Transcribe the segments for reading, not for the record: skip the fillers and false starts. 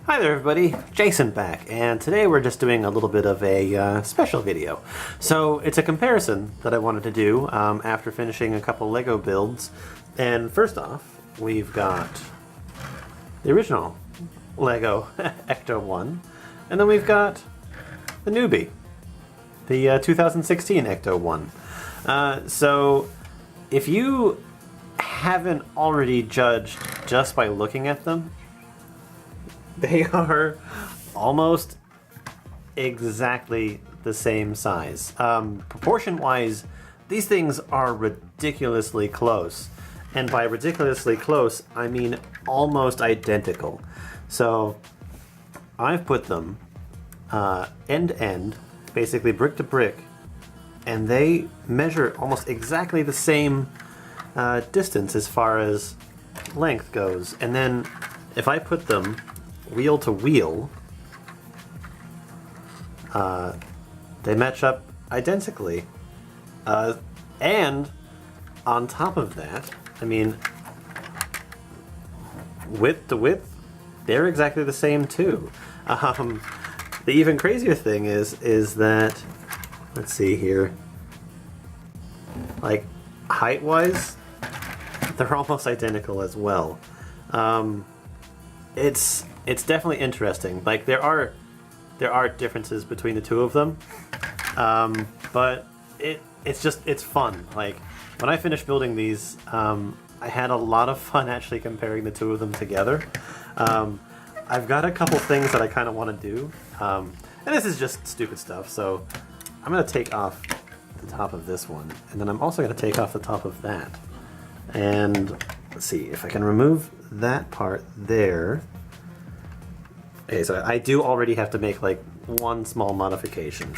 Hi there everybody, Jason back, and today we're just doing a little bit of a special video. So it's a comparison that I wanted to do after finishing a couple Lego builds. And first off, we've got the original Lego ECTO 1, and then we've got the newbie, the 2016 ECTO 1. So if you haven't already judged just by looking at them, they are almost exactly the same size. Proportion-wise, these things are ridiculously close. And by ridiculously close, I mean almost identical. So I've put them end to end, basically brick to brick, and they measure almost exactly the same distance as far as length goes. And then if I put them wheel to wheel, they match up identically. And on top of that, I mean, width to width, they're exactly the same too. The even crazier thing is that, let's see here, like height-wise, they're almost identical as well. It's definitely interesting. Like there are differences between the two of them, but it's fun. Like when I finished building these, I had a lot of fun actually comparing the two of them together. I've got a couple things that I kind of want to do, and this is just stupid stuff. So I'm gonna take off the top of this one, and then I'm also gonna take off the top of that. And let's see if I can remove that part there. Okay, so I do already have to make like one small modification.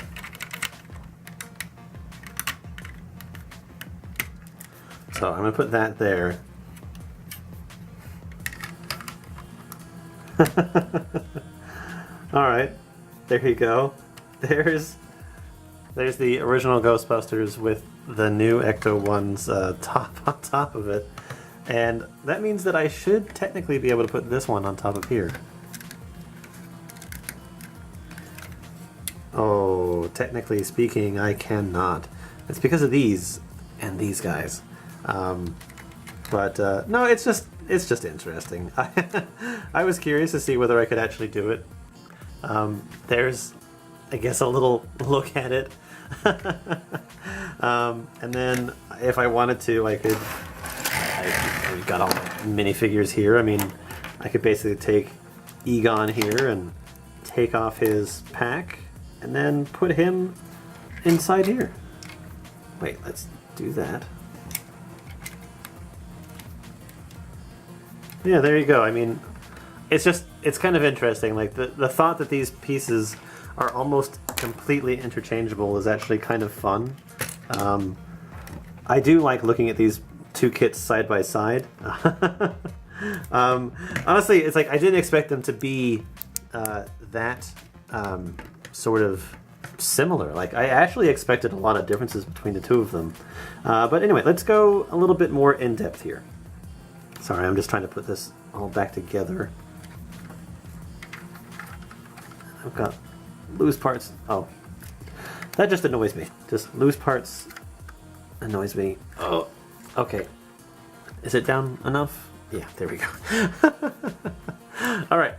So I'm gonna put that there. Alright, there you go. There's the original Ghostbusters with the new ECTO 1's top on top of it. And that means that I should technically be able to put this one on top of here. Oh, technically speaking, I cannot. It's because of these and these guys. No, it's just interesting. I was curious to see whether I could actually do it. There's, I guess, a little look at it. And then if I wanted to, I could. We've got all minifigures here. I mean, I could basically take Egon here and take off his pack, and then put him inside here. Wait, let's do that. Yeah, there you go. I mean, it's kind of interesting. Like the thought that these pieces are almost completely interchangeable is actually kind of fun. I do like looking at these two kits side by side. Honestly, it's like I didn't expect them to be that sort of similar. Like I actually expected a lot of differences between the two of them. But anyway, let's go a little bit more in depth here. Sorry, I'm just trying to put this all back together. I've got loose parts. Oh, that just annoys me. Just loose parts annoys me. Oh, okay. Is it down enough? Yeah, there we go. All right.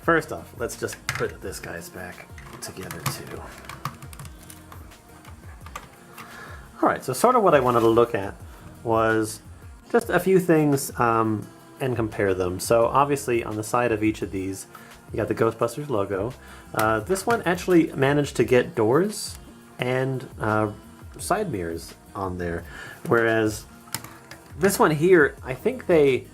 First off, let's just put this guy's back together too. All right, so sort of what I wanted to look at was just a few things and compare them. So obviously on the side of each of these, you got the Ghostbusters logo. This one actually managed to get doors and side mirrors on there, whereas this one here, I think they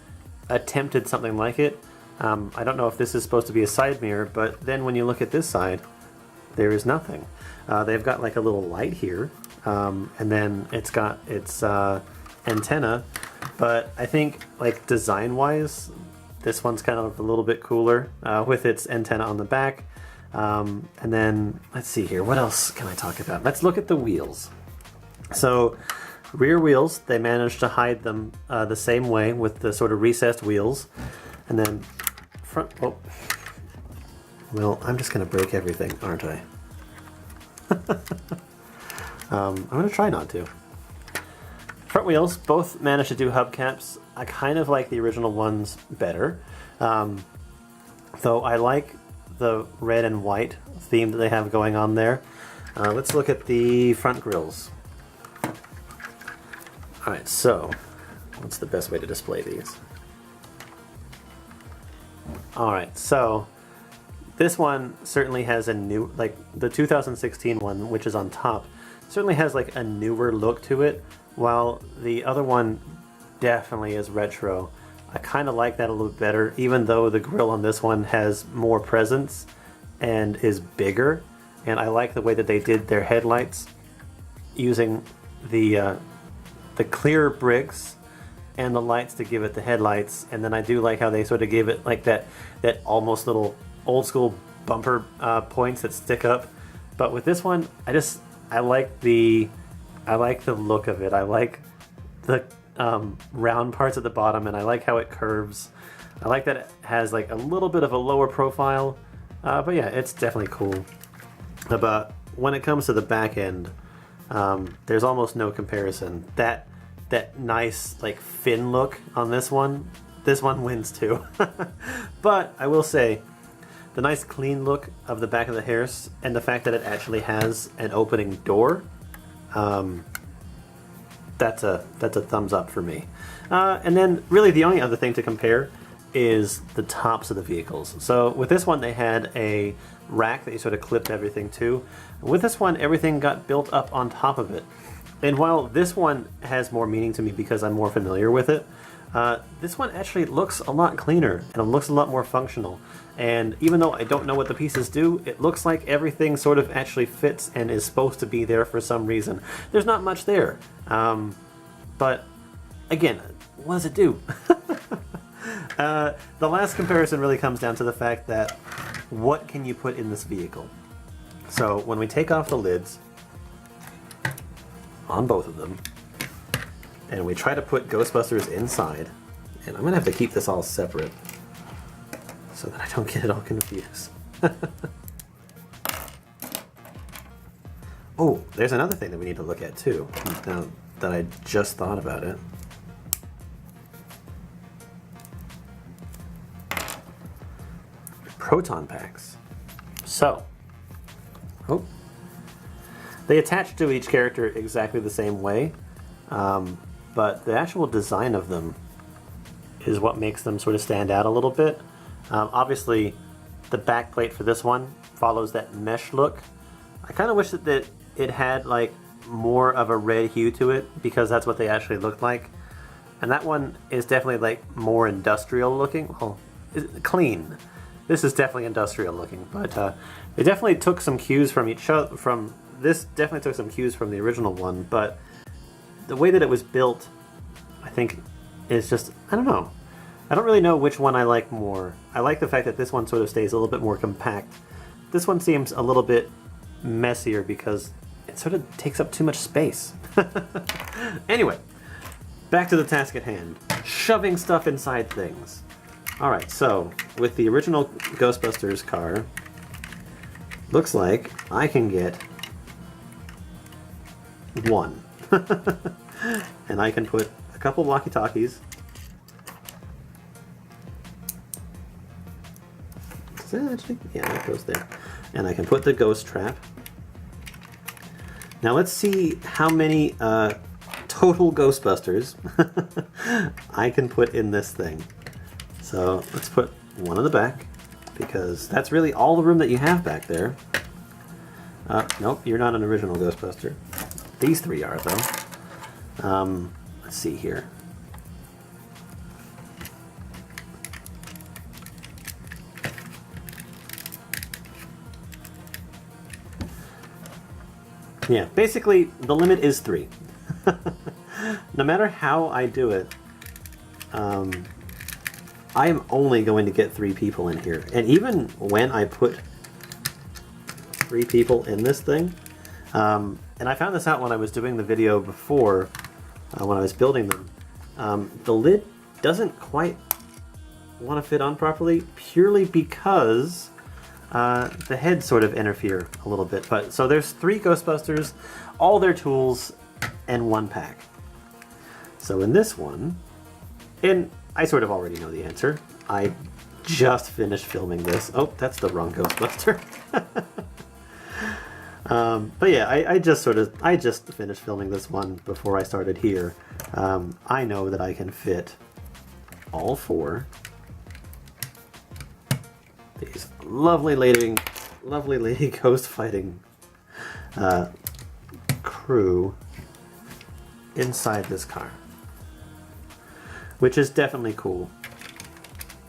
attempted something like it. I don't know if this is supposed to be a side mirror, but then when you look at this side, there is nothing. They've got like a little light here, and then it's got its antenna, but I think like design-wise, this one's kind of a little bit cooler with its antenna on the back. And then, let's see here, what else can I talk about? Let's look at the wheels. So, rear wheels, they managed to hide them the same way with the sort of recessed wheels. And then front, oh, Well, I'm just going to break everything, aren't I? I'm going to try not to. Front wheels both managed to do hubcaps. I kind of like the original ones better. Though I like the red and white theme that they have going on there. Let's look at the front grills. Alright, so what's the best way to display these? Alright, so this one certainly has a new, like the 2016 one, which is on top, certainly has like a newer look to it, while the other one definitely is retro. I kind of like that a little better, even though the grille on this one has more presence and is bigger. And I like the way that they did their headlights using the clear bricks and the lights to give it the headlights. And then I do like how they sort of gave it like that almost little old school bumper points that stick up. But with this one, I like the look of it. I like the round parts at the bottom, and I like how it curves. I like that it has like a little bit of a lower profile, but yeah, it's definitely cool. But when it comes to the back end, there's almost no comparison. That nice like fin look on this one wins too. But I will say, the nice clean look of the back of the hearse and the fact that it actually has an opening door, that's a thumbs up for me. And then really the only other thing to compare is the tops of the vehicles. So with this one they had a rack that you sort of clipped everything to. With this one everything got built up on top of it. And while this one has more meaning to me because I'm more familiar with it, this one actually looks a lot cleaner and it looks a lot more functional. And even though I don't know what the pieces do, it looks like everything sort of actually fits and is supposed to be there for some reason. There's not much there. But again, what does it do? The last comparison really comes down to the fact that what can you put in this vehicle? So when we take off the lids on both of them, and we try to put Ghostbusters inside, and I'm gonna have to keep this all separate so that I don't get it all confused. Oh, there's another thing that we need to look at too, now that I just thought about it. Proton packs. So, they attach to each character exactly the same way, but the actual design of them is what makes them sort of stand out a little bit. Obviously, the back plate for this one follows that mesh look. I kind of wish that it had like more of a red hue to it, because that's what they actually look like. And that one is definitely like more industrial looking. Well, clean. This is definitely industrial looking, but they definitely took some cues from each other. This definitely took some cues from the original one, but the way that it was built, I think, is just, I don't know. I don't really know which one I like more. I like the fact that this one sort of stays a little bit more compact. This one seems a little bit messier because it sort of takes up too much space. Anyway, back to the task at hand. Shoving stuff inside things. Alright, so with the original Ghostbusters car, looks like I can get one. And I can put a couple walkie-talkies. Does that actually? Yeah, that goes there. And I can put the ghost trap. Now let's see how many total Ghostbusters I can put in this thing. So let's put one in the back, because that's really all the room that you have back there. Nope, you're not an original Ghostbuster. These three are, though. Let's see here. Yeah, basically the limit is 3. No matter how I do it, I am only going to get 3 people in here. And even when I put 3 people in this thing, and I found this out when I was doing the video before, when I was building them, the lid doesn't quite want to fit on properly, purely because the heads sort of interfere a little bit. But so there's 3 Ghostbusters, all their tools, and 1 pack. So in this one, and I sort of already know the answer. I just finished filming this. Oh, that's the wrong Ghostbuster. But yeah, I just finished filming this one before I started here. I know that I can fit all 4 these lovely lady ghost fighting crew inside this car, which is definitely cool.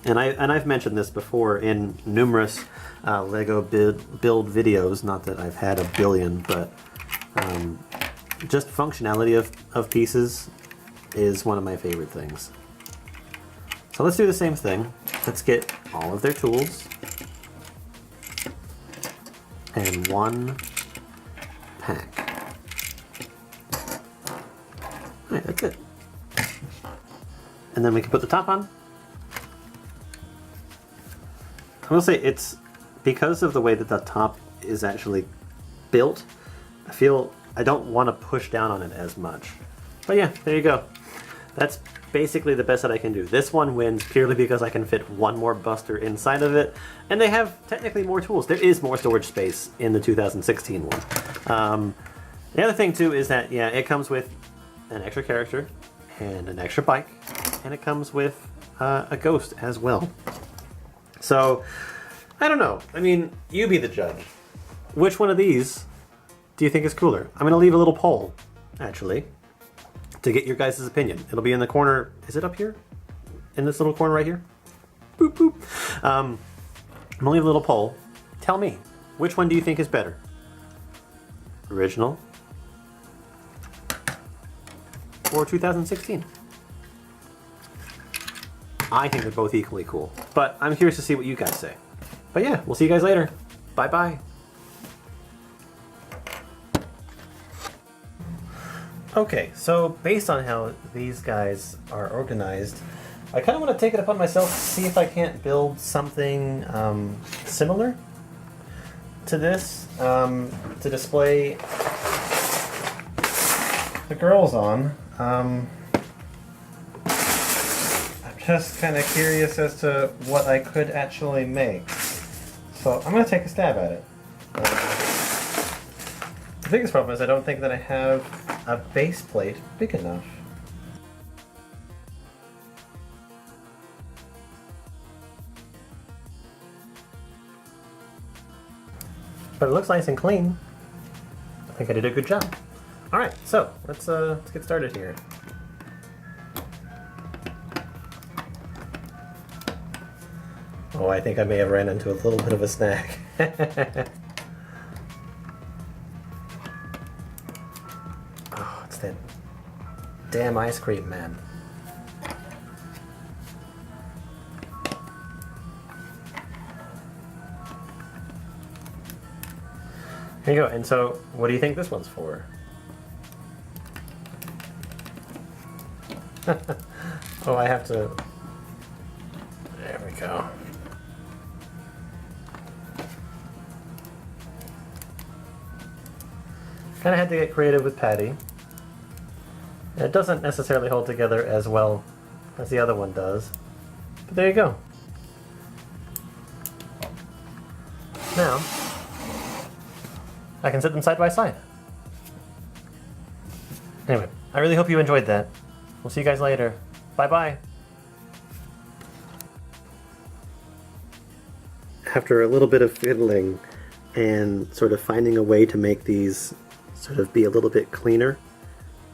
And I've mentioned this before in numerous Lego build videos. Not that I've had a billion, but just functionality of pieces is one of my favorite things. So let's do the same thing. Let's get all of their tools and 1 pack. Alright, that's it. And then we can put the top on. I will say it's because of the way that the top is actually built, I feel I don't want to push down on it as much. But yeah, there you go. That's basically the best that I can do. This one wins purely because I can fit 1 more Buster inside of it, and they have technically more tools. There is more storage space in the 2016 one. The other thing too is that, yeah, it comes with an extra character and an extra bike, and it comes with a ghost as well. So, I don't know. I mean, you be the judge. Which one of these do you think is cooler? I'm going to leave a little poll, actually, to get your guys' opinion. It'll be in the corner. Is it up here? In this little corner right here? Boop, boop. I'm going to leave a little poll. Tell me, which one do you think is better? Original or 2016? I think they're both equally cool, but I'm curious to see what you guys say. But yeah, we'll see you guys later. Bye-bye. Okay, so based on how these guys are organized, I kind of want to take it upon myself to see if I can't build something similar to this to display the girls on. Just kind of curious as to what I could actually make. So I'm going to take a stab at it. The biggest problem is I don't think that I have a base plate big enough. But it looks nice and clean. I think I did a good job. Alright, so let's get started here. Oh, I think I may have ran into a little bit of a snack. Oh, it's that damn ice cream, man. Here you go. And so, what do you think this one's for? Oh, I have to... There we go. Kind of had to get creative with Patty. And it doesn't necessarily hold together as well as the other one does. But there you go. Now, I can sit them side by side. Anyway, I really hope you enjoyed that. We'll see you guys later. Bye-bye. After a little bit of fiddling and sort of finding a way to make these sort of be a little bit cleaner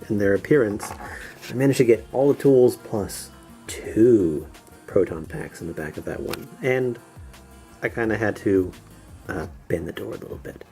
in their appearance, I managed to get all the tools plus 2 proton packs in the back of that one. And I kind of had to bend the door a little bit.